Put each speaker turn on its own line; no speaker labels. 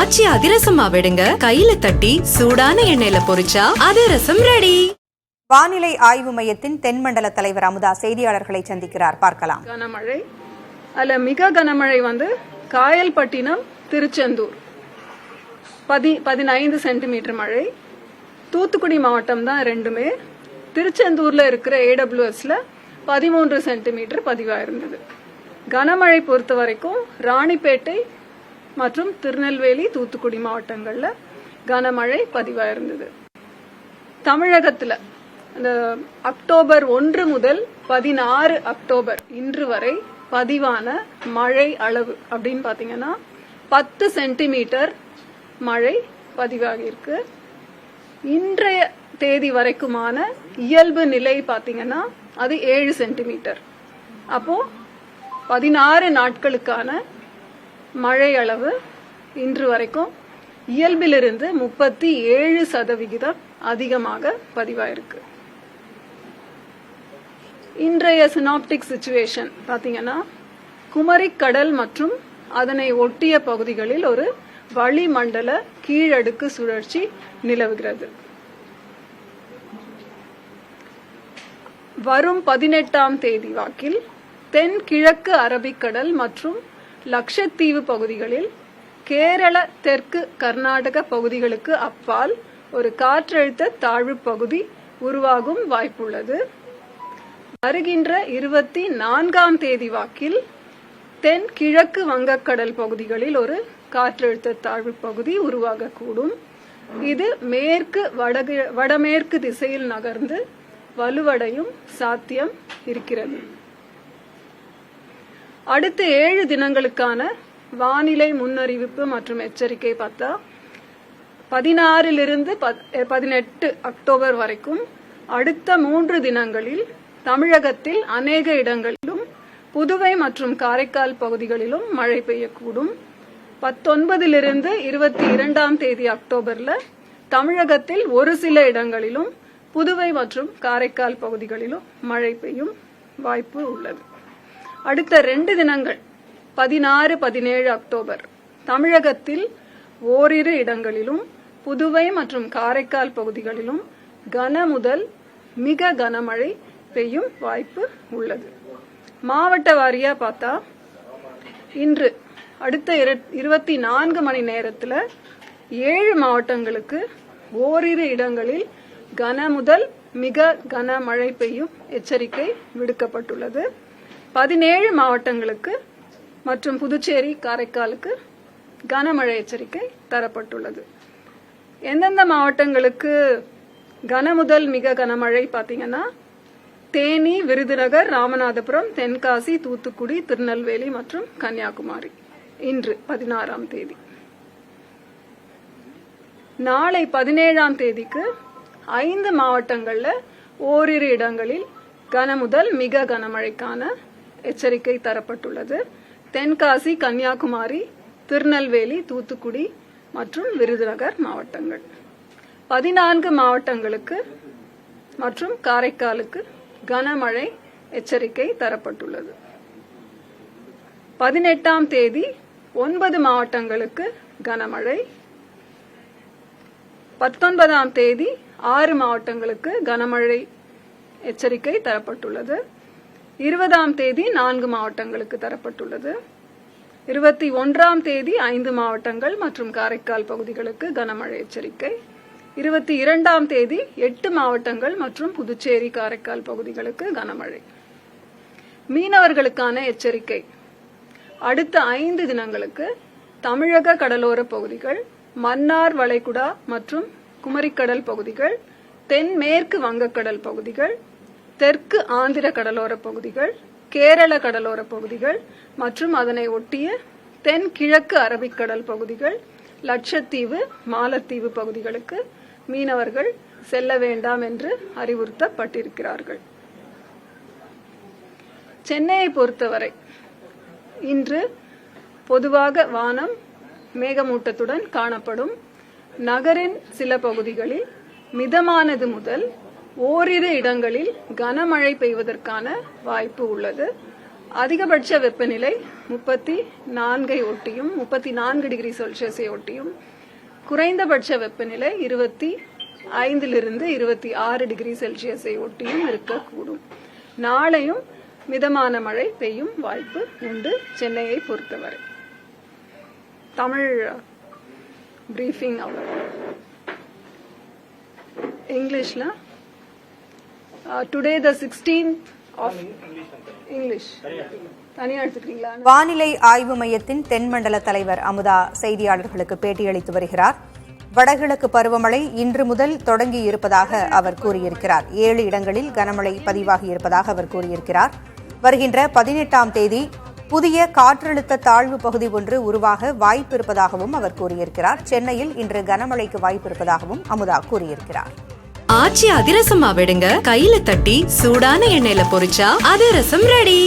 காய்ச்சி அதிரசமா விடுங்க, கையில தட்டி சூடான எண்ணெயில பொரிச்சா அதிரசம் ரெடி.
வானிலை ஆய்வு மையத்தின் தென்மண்டல தலைவர் அமுதா செய்தியாளர்களை சந்திக்கிறார், பார்க்கலாம்.
கனமழை, அல்ல மிக கனமழை காயல்பட்டினம், திருச்செந்தூர் 15 சென்டிமீட்டர் மழை. தூத்துக்குடி மாவட்டம் தான் ரெண்டுமே. திருச்செந்தூர்ல இருக்கிற AWSல 13 சென்டிமீட்டர் பதிவாயிருந்தது. கனமழை பொறுத்த வரைக்கும் ராணிப்பேட்டை மற்றும் திருநெல்வேலி, தூத்துக்குடி மாவட்டங்கள்ல கனமழை பதிவாயிருந்தது. தமிழகத்துல இந்த அக்டோபர் 1 முதல் 16 அக்டோபர் இன்று வரை பதிவான மழை அளவு அப்படின்னு பாத்தீங்கன்னா 10 சென்டிமீட்டர் மழை பதிவாகியிருக்கு. இன்றைய தேதி வரைக்குமான இயல்பு நிலை பாத்தீங்கன்னா அது 7 சென்டிமீட்டர். அப்போ 16 நாட்களுக்கான மழை அளவு இன்று வரைக்கும் இயல்பிலிருந்து 37% அதிகமாக பதிவாயிருக்கு. இன்றைய சினாப்டிக் சிச்சுவேஷன் பாத்தீங்கன்னா குமரிக் கடல் மற்றும் அதனை ஒட்டிய பகுதிகளில் ஒரு வளிமண்டல கீழடுக்கு சுழற்சி நிலவுகிறது. வரும் 18ஆம் தேதி வாக்கில் தென்கிழக்கு அரபிக்கடல் மற்றும் லட்சத்தீவு பகுதிகளில் கேரள தெற்கு கர்நாடக பகுதிகளுக்கு அப்பால் ஒரு காற்றழுத்த தாழ்வு பகுதி உருவாகும் வாய்ப்புள்ளது. வருகின்ற 24ஆம் தேதி வாக்கில் தென்கிழக்கு வங்கக்கடல் பகுதிகளில் ஒரு காற்றழுத்த தாழ்வு பகுதி உருவாகக்கூடும். இது மேற்கு வடமேற்கு திசையில் நகர்ந்து வலுவடையும் சாத்தியம் இருக்கிறது. அடுத்த 7 தினங்களுக்கான வானிலை முன்னறிவிப்பு மற்றும் எச்சரிக்கை பார்த்தா 16 to 18 அக்டோபர் வரைக்கும் அடுத்த 3 தினங்களில் தமிழகத்தில் அநேக இடங்களிலும் புதுவை மற்றும் காரைக்கால் பகுதிகளிலும் மழை பெய்யக்கூடும். 19 to 22ஆம் தேதி அக்டோபர்ல தமிழகத்தில் ஒரு சில இடங்களிலும் புதுவை மற்றும் காரைக்கால் பகுதிகளிலும் மழை பெய்யும் வாய்ப்பு உள்ளது. அடுத்த 2 தினங்கள் 16, 17 அக்டோபர் தமிழகத்தில் ஓரிரு இடங்களிலும் புதுவை மற்றும் காரைக்கால் பகுதிகளிலும் கன முதல் மிக கனமழை பெய்யும் வாய்ப்பு உள்ளது. மாவட்ட வாரியா பார்த்தா இன்று அடுத்த 24 மணி நேரத்துல 7 மாவட்டங்களுக்கு ஓரிரு இடங்களில் கன முதல் மிக கனமழை பெய்யும் எச்சரிக்கை விடுக்கப்பட்டுள்ளது. 17 மாவட்டங்களுக்கு மற்றும் புதுச்சேரி, காரைக்காலுக்கு கனமழை எச்சரிக்கை தரப்பட்டுள்ளது. எந்தெந்த மாவட்டங்களுக்கு கன முதல் மிக கனமழை பாத்தீங்கன்னா தேனி, விருதுநகர், ராமநாதபுரம், தென்காசி, தூத்துக்குடி, திருநெல்வேலி மற்றும் கன்னியாகுமரி. இன்று 16ஆம் தேதி. நாளை 17ஆம் தேதிக்கு 5 மாவட்டங்கள்ல ஓரிரு இடங்களில் கன முதல் மிக கனமழைக்கான எச்சரிக்கை தரப்பட்டுள்ளது. தென்காசி, கன்னியாகுமரி, திருநெல்வேலி, தூத்துக்குடி மற்றும் விருதுநகர் மாவட்டங்கள். 14 மாவட்டங்களுக்கு மற்றும் காரைக்காலுக்கு கனமழை எச்சரிக்கை தரப்பட்டுள்ளது. 18ஆம் தேதி 9 மாவட்டங்களுக்கு கனமழை. 19ஆம் தேதி 6 மாவட்டங்களுக்கு கனமழை எச்சரிக்கை தரப்பட்டுள்ளது. 20ஆம் தேதி 4 மாவட்டங்களுக்கு தரப்பட்டுள்ளது. 21ஆம் தேதி 5 மாவட்டங்கள் மற்றும் காரைக்கால் பகுதிகளுக்கு கனமழை எச்சரிக்கை. 22ஆம் தேதி 8 மாவட்டங்கள் மற்றும் புதுச்சேரி, காரைக்கால் பகுதிகளுக்கு கனமழை. மீனவர்களுக்கான எச்சரிக்கை. அடுத்த 5 தினங்களுக்கு தமிழக கடலோர பகுதிகள், மன்னார் வளைகுடா மற்றும் குமரிக்கடல் பகுதிகள், தென்மேற்கு வங்கக்கடல் பகுதிகள், தெற்கு ஆந்திர கடலோர பகுதிகள், கேரள கடலோர பகுதிகள் மற்றும் அதனை ஒட்டிய தென்கிழக்கு அரபிக்கடல் பகுதிகள், லட்சத்தீவு, மாலத்தீவு பகுதிகளுக்கு மீனவர்கள் செல்ல வேண்டாம் என்று அறிவுறுத்தப்பட்டிருக்கிறார்கள். சென்னையை பொறுத்தவரை இன்று பொதுவாக வானம் மேகமூட்டத்துடன் காணப்படும். நகரின் சில பகுதிகளில் மிதமானது முதல் ஓரிரு இடங்களில் கனமழை பெய்வதற்கான வாய்ப்பு உள்ளது. அதிகபட்ச வெப்பநிலை 34 ஒட்டியும் 34 டிகிரி செல்சியஸை ஒட்டியும், குறைந்தபட்ச வெப்பநிலை 25 26 டிகிரி செல்சியஸை ஒட்டியும் இருக்கக்கூடும். நாளையும் மிதமான மழை பெய்யும் வாய்ப்பு உண்டு சென்னையை பொறுத்தவரை. தமிழ் பிரீஃபிங் அவ்வளவு. இங்கிலீஷ்ல today the 16th of English தனியா எடுத்துக்கிறீங்களா?
வானிலை ஆய்வு மையத்தின் தென்மண்டல தலைவர் அமுதா செய்தியாளர்களுக்கு பேட்டியளித்து வருகிறார். வடகிழக்கு பருவமழை இன்று முதல் தொடங்கி இருப்பதாக அவர் கூறியிருக்கிறார். 7 இடங்களில் கனமழை பதிவாகி இருப்பதாக அவர் கூறியிருக்கிறார். வருகின்ற 18ஆம் தேதி புதிய காற்றழுத்த தாழ்வு பகுதி ஒன்று உருவாக வாய்ப்பு இருப்பதாகவும் அவர் கூறியிருக்கிறார். சென்னையில் இன்று கனமழைக்கு வாய்ப்பு இருப்பதாகவும் அமுதா கூறியிருக்கிறார்.
ஆச்சி அதிரசமா விடுங்க, கையில தட்டி சூடான எண்ணெயில பொரிச்சா அதிரசம் ரெடி.